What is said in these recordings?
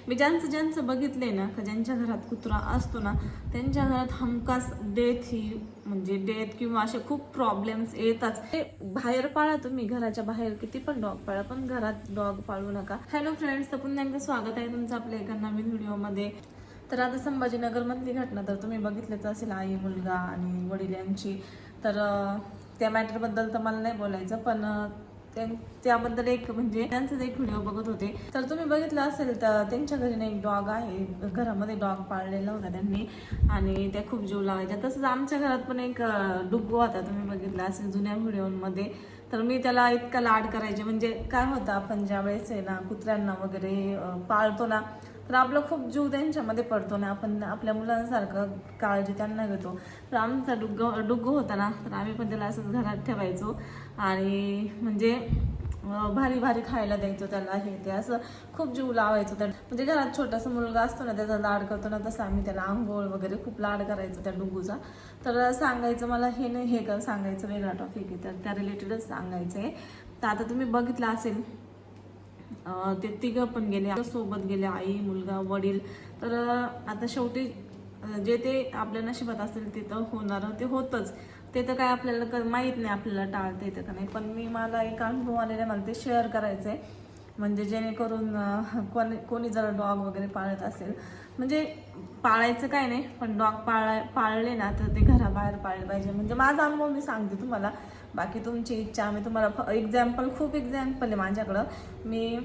मी ज्यांचं ज्यांचं बघितलंय ना, का ज्यांच्या घरात कुत्रा असतो ना, त्यांच्या घरात हमखास डेथ किंवा असे खूप प्रॉब्लेम्स येतात. बाहेर पाळा तुम्ही, घराच्या बाहेर किती पण डॉग पाळा, पण घरात डॉग पाळू नका. हॅलो फ्रेंड्स, तर पुन्हा एकदा स्वागत आहे तुमचं आपल्या एका नवीन व्हिडिओमध्ये. तर आता संभाजीनगर मधली घटना तर तुम्ही बघितलंच असेल, आई मुलगा आणि वडील यांची. तर त्या मॅटरबद्दल तर मला नाही बोलायचं, पण त्याबद्दल एक म्हणजे त्यांचाच एक व्हिडिओ बघत होते. तर तुम्ही बघितलं असेल तर त्यांच्या घरी एक डॉग आहे, घरामध्ये डॉग पाळलेला होता त्यांनी आणि त्या खूप जीव लावायच्या. तसंच आमच्या घरात पण एक डुग्गू होता, तुम्ही बघितला असेल जुन्या व्हिडिओमध्ये. तर मी त्याला इतका लाड करायचे. म्हणजे काय होतं, आपण ज्या वेळेस आहे ना कुत्र्यांना वगैरे पाळतो ना, तर आपलं खूप जीव त्यांच्यामध्ये पडतो ना, आपण आपल्या मुलांसारखं काळजी त्यांना घेतो. तर आमचा डुग्गू होता ना, तर आम्ही पण त्याला असंच घरात ठेवायचो आणि म्हणजे भारी भारी खायला द्यायचो त्याला, हे ते असं खूप जीव लावायचो. त्या म्हणजे घरात छोटासा मुलगा असतो ना, त्याचा लाड करतो ना, तसं आम्ही त्याला आंघोळ वगैरे खूप लाड करायचो त्या डुग्गूचा. तर सांगायचं मला हे नाही, हे कर सांगायचं वेगळा टॉपिक आहे, तर त्या रिलेटेडच सांगायचं आहे. तर आता तुम्ही बघितलं असेल, ते तिघं पण गेले, सोबत गेले, आई मुलगा वडील. तर आता शेवटी जे ते आपल्या नशिबात असेल ते तर होणार, ते होतच. ते तर काय आपल्याला माहीत नाही आपल्याला टाळता येतं का नाही. पण मला एक अनुभव आलेला आहे, मला ते शेअर करायचं आहे. म्हणजे जेणेकरून कोणी जर डॉग वगैरे पाळत असेल, म्हणजे पाळायचं काय नाही, पण डॉग पाळले ना तर ते घराबाहेर पाळले पाहिजे. म्हणजे माझा अनुभव मी सांगते तुम्हाला, बाकी तुमची इच्छा. मी तुम्हाला खूप एक्झाम्पल आहे माझ्याकडं. मी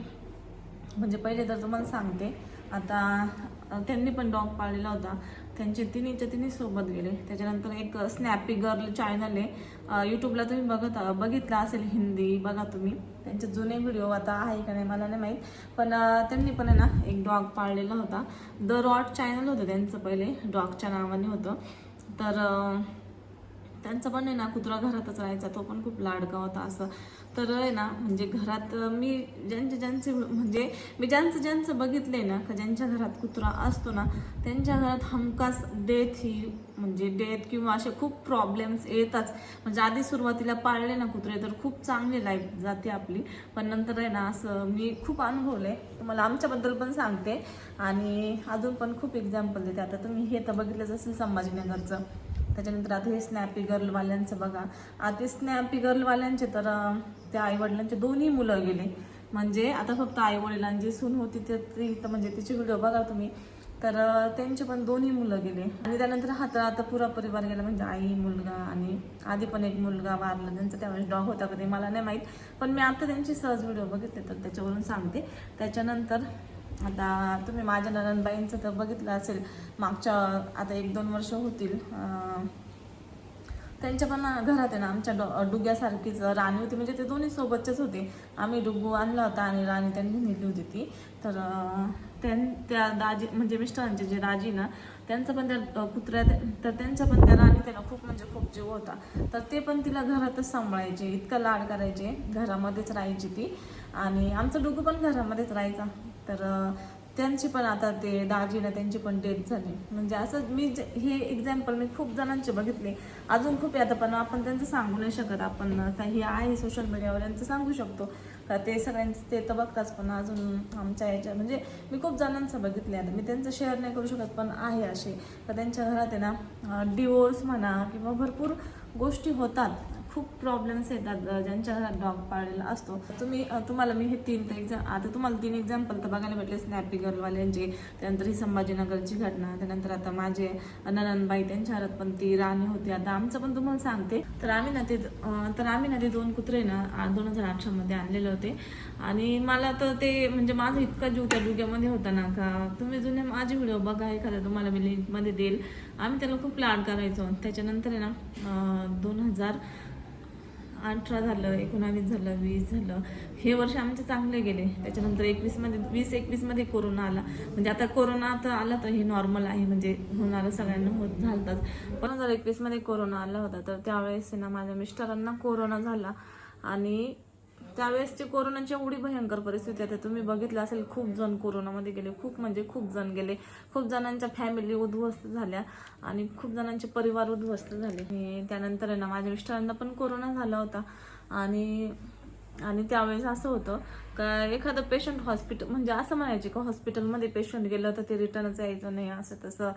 म्हणजे पहिले तर तुम्हाला सांगते, आता त्यांनी पण डॉग पाळलेला होता. त्यांचे तिन्ही सोबत गेले. त्याच्यानंतर एक स्नॅपी गर्ल चॅनल आहे, यूट्यूबला तुम्ही बघितला असेल, हिंदी बघा तुम्ही. त्यांचे जुने व्हिडिओ आता आहे का नाही मला नाही माहीत, पण त्यांनी पण आहे ना एक डॉग पाळलेला होता. द रॉट चॅनल होतं त्यांचं, पहिले डॉगच्या नावाने होतं. तर त्यांचा पण आहे ना कुत्रा घरातच राहायचा, तो पण खूप लाडका होता असं. तर आहे ना म्हणजे घरात मी ज्यांचं ज्यांचं बघितलंय ना, का ज्यांच्या घरात कुत्रा असतो ना, त्यांच्या घरात हमखास डेथ किंवा असे खूप प्रॉब्लेम्स येतात. म्हणजे आधी सुरुवातीला पाळले ना कुत्रे तर खूप चांगली लाईफ जाते आपली, पण नंतर आहे ना असं मी खूप अनुभवलंय. तुम्हाला आमच्याबद्दल पण सांगते आणि अजून पण खूप एक्झाम्पल देते. आता तुम्ही हे तर बघितलंच असेल संभाजीनगरचं. त्याच्यानंतर आता हे स्नॅपी गर्लवाल्यांचं बघा. आता स्नॅपी गर्लवाल्यांचे तर त्या आईवडिलांचे दोन्ही मुलं गेले. म्हणजे आता फक्त आईवडिलांची सून होती ती तर म्हणजे तिचे व्हिडिओ बघा तुम्ही, तर त्यांचे पण दोन्ही मुलं गेले. आणि त्यानंतर आता पुरा परिवार गेला, म्हणजे आई मुलगा. आणि आधी पण एक मुलगा वारला त्यांचा, त्यावेळेस डॉग होता कधी मला नाही माहीत, पण मी आता त्यांची सहज व्हिडिओ बघितले तर त्याच्यावरून सांगते. त्याच्यानंतर आता तुम्ही माझ्या ननंदबाईंचं तर बघितलं असेल, मागच्या आता 1-2 वर्ष होतील, त्यांच्या पण घरात आहे ना आमच्या डुग्यासारखीच राणी होती. म्हणजे ते दोन्ही सोबतचेच होते. आम्ही डुग्गू आणला होता आणि राणी त्यांनी नेली होती ती. तर त्या दाजी म्हणजे मिस्टरांचे जे दाजी ना, त्यांचं पण त्या कुत्र्यात, तर त्यांच्या पण त्या राणी त्याला खूप म्हणजे खूप जीव होता. तर ते पण तिला घरातच सांभाळायचे, इतकं लाड करायचे, घरामध्येच राहायची ती. आणि आमचं डुग्गू पण घरामध्येच राहायचा. तर त्यांची पण आता ते दाजीला त्यांची पण डेथ झाली. म्हणजे असं हे एक्झाम्पल मी खूप जणांचे बघितले, अजून खूप येतं, पण आपण त्यांचं सांगू नाही शकत. आपण आता हे आहे सोशल मीडियावर यांचं सांगू शकतो का, ते सगळ्यांचं ते तर बघताच, पण अजून आमच्या याच्या म्हणजे मी खूप जणांचं बघितले. आता मी त्यांचं शेअर नाही करू शकत, पण आहे असे तर त्यांच्या घरात आहे ना डिवोर्स म्हणा किंवा भरपूर गोष्टी होतात, खूप प्रॉब्लेम्स येतात ज्यांच्या घरात डॉग पाळलेला असतो. तुम्हाला मी हे तुम्हाला 3 एक्झाम्पल तर बघायला भेटले, स्नॅपी गर्लवाल्यांचे, त्यानंतर ही संभाजीनगरची घटना, त्यानंतर आता माझे ननंदबाई त्यांच्या घरात पण ती राणी होती. आता आमचं पण तुम्हाला सांगते. तर आम्ही ना ते 2 कुत्रे ना 2018 मध्ये आणलेले होते. आणि मला तर ते म्हणजे माझा इतका जीव त्या डुग्यामध्ये होता ना, का तुम्ही जुने माझे व्हिडिओ बघा, एखादा तुम्हाला मी लिंकमध्ये देईल. आम्ही त्याला खूप लाड करायचो. त्याच्यानंतर आहे ना 2018 झालं, 19 झालं, 20 झालं, हे वर्ष आमचे चांगले गेले. त्याच्यानंतर 2021 मध्ये कोरोना आला. म्हणजे आता कोरोना तर आला तर हे नॉर्मल आहे, म्हणजे होणारं सगळ्यांना झालताच. पण 2021 मध्ये कोरोना आला होता, तर त्यावेळेस ना माझ्या मिस्टरांना कोरोना झाला. आणि त्यावेळेस ते कोरोनाची एवढी भयंकर परिस्थिती आहे, तुम्ही बघितलं असेल, खूप जण कोरोनामध्ये गेले, खूप जण गेले. खूप जणांच्या फॅमिली उद्ध्वस्त झाल्या आणि खूप जणांचे परिवार उद्ध्वस्त झाले. आणि त्यानंतर आहे ना माझ्या मिस्टरांना पण कोरोना झाला होता. आणि आणि त्यावेळेस असं होतं का एखादं पेशंट हॉस्पिटल म्हणजे असं म्हणायचे का हॉस्पिटलमध्ये पेशंट गेलं तर ते रिटर्नच यायचं नाही असं तसं.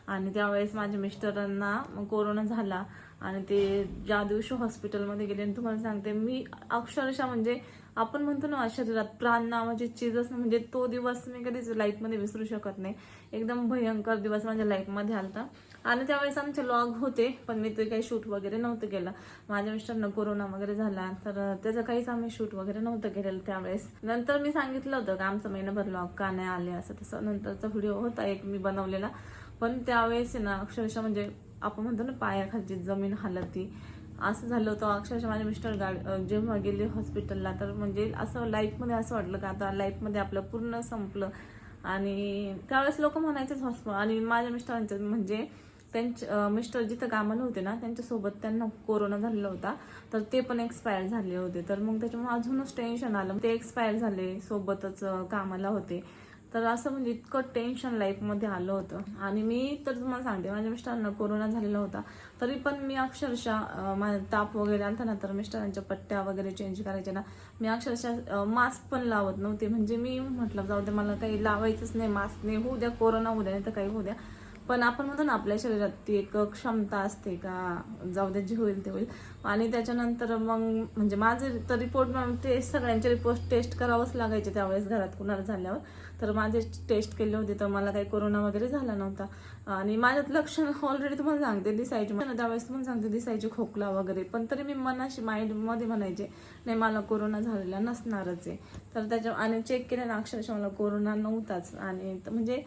आणि त्यावेळेस माझ्या मिस्टरांना कोरोना झाला आणि ते ज्या दिवशी हॉस्पिटलमध्ये गेले आणि तुम्हाला सांगते मी अक्षरशः म्हणजे आपण म्हणतो ना शरीरात प्राण नावाची चीजच म्हणजे तो दिवस मी कधीच लाईफमध्ये विसरू शकत नाही. एकदम भयंकर दिवस माझ्या लाईफमध्ये आलता. आणि त्यावेळेस आमचे लॉग होते पण मी ते काही शूट वगैरे नव्हतं केलं. माझ्या मिस्टरना कोरोना वगैरे झाला तर त्याचं काहीच आम्ही शूट वगैरे नव्हतं केलेलं त्यावेळेस. नंतर मी सांगितलं होतं का आमचं महिनाभर लॉग का नाही आले असं तसं. नंतरचा व्हिडिओ होता एक मी बनवलेला. पण त्यावेळेस ना अक्षरशः म्हणजे आपण म्हणतो ना पायाखालची जमीन हालती असं झालं होतं. अक्षरशः माझे मिस्टर जेव्हा गेले हॉस्पिटलला तर म्हणजे असं लाईफमध्ये असं वाटलं का आता लाईफमध्ये आपलं पूर्ण संपलं. आणि त्यावेळेस लोक म्हणायचेच हॉस्पिटल. आणि माझ्या मिस्टरांचं म्हणजे त्यांचे मिस्टर जिथं कामाला होते ना त्यांच्यासोबत त्यांना कोरोना झालेला होता तर ते पण एक्सपायर झाले होते. तर मग त्याच्यामुळे अजूनच टेन्शन आलं. ते एक्सपायर झाले सोबतच कामाला होते तर असं म्हणजे इतकं टेन्शन लाईफमध्ये आलं होतं. आणि मी तर तुम्हाला सांगते माझ्या मिस्टरांना कोरोना झालेला होता तरी पण मी अक्षरशः माझा ताप वगैरे आलता ना तर मिस्टरांच्या पट्ट्या वगैरे चेंज करायच्या ना मी अक्षरशः मास्क पण लावत नव्हते. म्हणजे मी म्हटलं जाऊ दे मला काही लावायचंच नाही मास्क नाही होऊ द्या कोरोना होऊ द्या नाही तर काही होऊ द्या. पण आपण म्हणतो ना आपल्या शरीरात ती एक क्षमता असते का जाऊ दे जे होईल ते होईल. आणि त्याच्यानंतर मग म्हणजे माझे तर रिपोर्ट ते सगळ्यांचे रिपोर्ट टेस्ट करावंच लागायचे त्यावेळेस घरात कुणाला झाल्यावर. तर माझे टेस्ट केले होते तर मला काही कोरोना वगैरे झाला नव्हता. आणि माझ्यात लक्षण ऑलरेडी तुम्हाला सांगते दिसायचे त्यावेळेस तुम्हाला सांगते दिसायचे खोकला वगैरे. पण तरी मी मनाशी माइंडमध्ये म्हणायचे नाही मला कोरोना झालेला नसणारच आहे. तर त्याच्या आणि चेक केल्यानं अक्षरशः मला कोरोना नव्हताच. आणि म्हणजे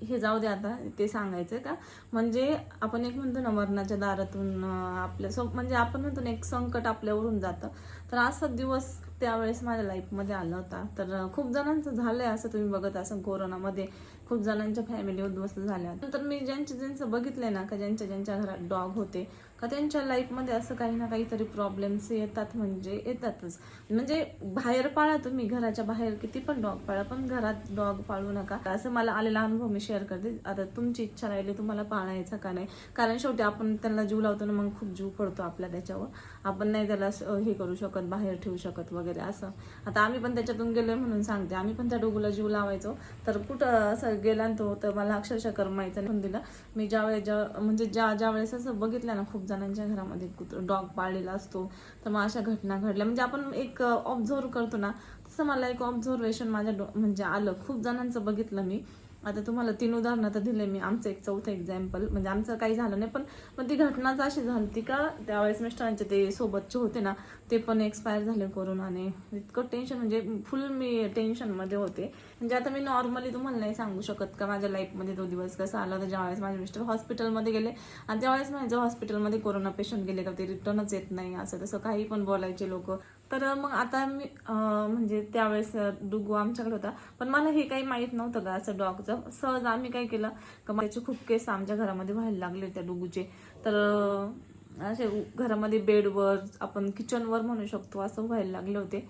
हे जाऊ दे आता ते सांगायचं का म्हणजे आपण एक म्हणतो ना मरणाच्या दारातून आपल्या म्हणजे आपण म्हणतो ना एक संकट आपल्यावरून जातं. तर असा दिवस त्यावेळेस माझ्या लाईफमध्ये आला होता. तर खूप जणांचं झालंय असं तुम्ही बघत असाल कोरोनामध्ये खूप जणांच्या फॅमिली उद्ध्वस्त झाल्या. तर मी ज्यांचं बघितलंय ना का ज्यांच्या घरात डॉग होते का त्यांच्या लाईफमध्ये असं काही ना काहीतरी प्रॉब्लेम्स येतात म्हणजे येतातच. म्हणजे बाहेर पाळा तुम्ही घराच्या बाहेर किती पण डॉग पाळा पण घरात डॉग पाळू नका. असं मला आलेला अनुभव मी शेअर करते. आता तुमची इच्छा राहिली तुम्हाला पाळायचा का नाही कारण शेवटी आपण त्यांना जीव लावतो ना मग खूप जीव पडतो आपल्या त्याच्यावर. आपण नाही त्याला हे करू शकत बाहेर ठेवू शकत वगैरे असं. आता आम्ही पण त्याच्यातून गेलोय म्हणून सांगते आम्ही पण त्या डोगूला जीव लावायचो तर कुठं असं गेला तो तर मला अक्षरशः करमायचं नाही दिलं. मी म्हणजे ज्या वेळेस असं बघितलं ना खूप जणांच्या घरामध्ये डॉग पाळलेला असतो तर मग अशा घटना घडल्या म्हणजे आपण एक ऑब्झर्व करतो ना तसं मला एक ऑब्झर्वेशन माझ्या म्हणजे आलं. खूप जणांचं बघितलं मी. आता तुम्हाला 3 उदाहरणं तर दिले मी. आमचं एक चौथं एक्झाम्पल म्हणजे आमचं काही झालं नाही पण मग ती घटनाच अशी झाली ती का त्यावेळेस मिस्टरांचे ते सोबतचे होते ना ते पण एक्सपायर झाले कोरोनाने. इतकं टेन्शन म्हणजे फुल मी टेन्शनमध्ये होते. म्हणजे आता मी नॉर्मली तुम्हाला नाही सांगू शकत का माझ्या लाईफमध्ये तो दिवस कसा आला होता ज्यावेळेस माझे मिस्टर हॉस्पिटलमध्ये गेले आणि त्यावेळेस माझ्या हॉस्पिटलमध्ये कोरोना पेशंट गेले का ते रिटर्नच येत नाही असं तसं काही पण बोलायचे लोक. तर मग आता मी म्हणजे त्यावेळेस डुगू आमच्याकडे होता पण मला हे काही माहीत नव्हतं का असं डॉगचं. सहज आम्ही काय केलं का त्याचे खूप केस आमच्या घरामध्ये व्हायला लागले त्या डुगूचे. तर असे घरामध्ये बेडवर आपण किचनवर म्हणू शकतो असं व्हायला लागले होते.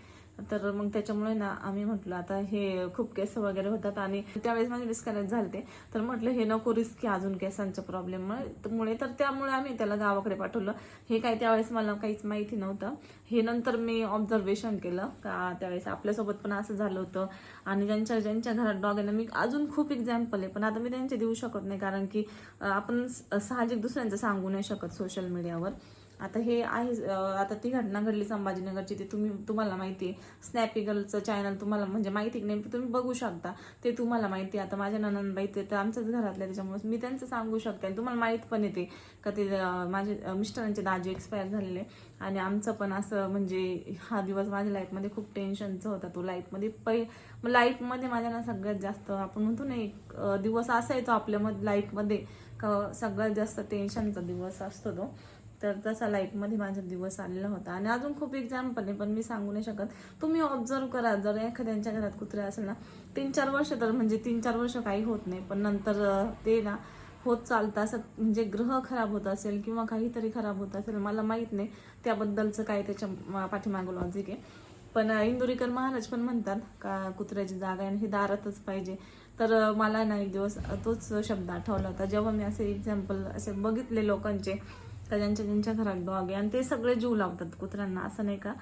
तर मग त्याच्यामुळे ना आम्ही म्हटलं आता हे खूप केस वगैरे होतात आणि त्यावेळेस माझे डिस्कनेक्ट झाले तर म्हटलं हे नको रिस्क अजून केसांच्या प्रॉब्लेममुळे. तर त्यामुळे आम्ही त्याला गावाकडे पाठवलं. हे काय त्यावेळेस मला काहीच माहिती नव्हतं. हे नंतर मी ऑब्झर्वेशन केलं का त्यावेळेस आपल्यासोबत पण असं झालं होतं. आणि ज्यांच्या घरात डॉग आहे ना मी अजून खूप एक्झाम्पल आहे पण आता मी त्यांचे देऊ शकत नाही कारण की आपण साहजिक दुसऱ्यांचं सांगू नाही शकत सोशल मीडियावर. आता हे आहे आता ती घटना घडली संभाजीनगरची ते तुम्हाला माहिती आहे. स्नॅपी गर्लचं चॅनल तुम्हाला म्हणजे माहिती की नाही तुम्ही बघू शकता ते तुम्हाला माहिती आहे. आता माझ्या ननंदबाई ते तर आमच्याच घरातल्या त्याच्यामुळे मी त्यांचं सांगू शकते आणि तुम्हाला माहीत पण येते का ते माझे मिस्टरांचे दाजी एक्सपायर झालेले. आणि आमचं पण असं म्हणजे हा दिवस माझ्या लाईफमध्ये खूप टेन्शनचा होता. तो लाईफमध्ये माझ्या ना सगळ्यात जास्त आपण म्हणतो ना एक दिवस असा येतो आपल्यामध्ये लाईफमध्ये का सगळ्यात जास्त टेन्शनचा दिवस असतो तो. तर तसा लाईफमध्ये माझा दिवस आलेला होता. आणि अजून खूप एक्झाम्पल आहे पण मी सांगू नाही शकत. तुम्ही ऑब्झर्व करा जर एखाद्यांच्या घरात कुत्रे असेल ना 3-4 वर्ष तर म्हणजे 3-4 वर्ष काही होत नाही पण नंतर ते ना होत चालतं असं म्हणजे ग्रह खराब होत असेल किंवा काहीतरी खराब होत असेल मला माहीत नाही त्याबद्दलचं काय त्याच्या पाठीमागं लॉजिक आहे. पण इंदुरीकर महाराज पण म्हणतात का कुत्र्याची जागा आहे हे दारातच पाहिजे. तर मला ना एक दिवस तोच शब्द आठवला होता जेव्हा मी असे एक्झाम्पल असे बघितले लोकांचे का ज्यांच्या घरात डॉग आहे आणि ते सगळे जीव लावतात कुत्र्यांना, असं नाही का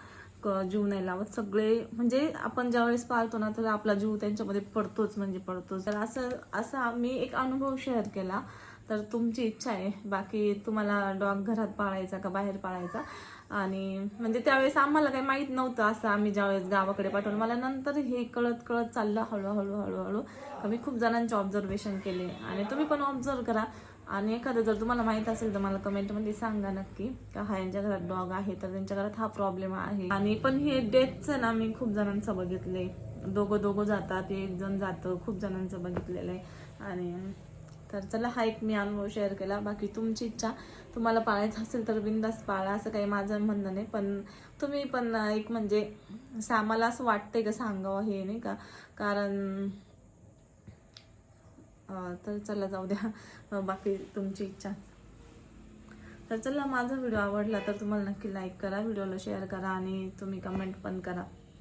जीव नाही लावत. सगळे म्हणजे आपण ज्यावेळेस पाळतो ना तर आपला जीव त्यांच्यामध्ये पडतोच, म्हणजे पडतोच. तर असा मी एक अनुभव शेअर केला. तर तुमची इच्छा आहे, बाकी तुम्हाला डॉग घरात पाळायचा का बाहेर पाळायचा. आणि म्हणजे त्यावेळेस आम्हाला काही माहीत नव्हतं असं, आम्ही ज्यावेळेस गावाकडे पाठवलं, मला नंतर हे कळत चाललं हळूहळू. मी खूप जणांचे ऑब्झर्वेशन केले आणि तुम्ही पण ऑब्झर्व करा. आणि एखादं जर तुम्हाला माहित असेल तर मला कमेंटमध्ये सांगा नक्की का हा यांच्या घरात डॉग आहे, तर त्यांच्या घरात हा प्रॉब्लेम आहे. आणि पण हे डेथचं ना मी खूप जणांचं बघितलंय, दोघं जातात, एक जण जातं, खूप जणांचं बघितलेलं आहे. आणि तर चला, हा एक मी अनुभव शेअर केला. बाकी तुमची इच्छा, तुम्हाला पाळायचं असेल तर बिंदास पाळा, असं काही माझं म्हणणं नाही. पण तुम्ही पण एक म्हणजे मला असं वाटतंय का सांगावं हे, नाही का, कारण तर चला जाऊ द्या, बाकी तुमची इच्छा. तर चला, माझा व्हिडिओ आवडला तर तुम्हाला नक्की लाईक करा, व्हिडिओला शेअर करा आणि तुम्ही कमेंट पण करा.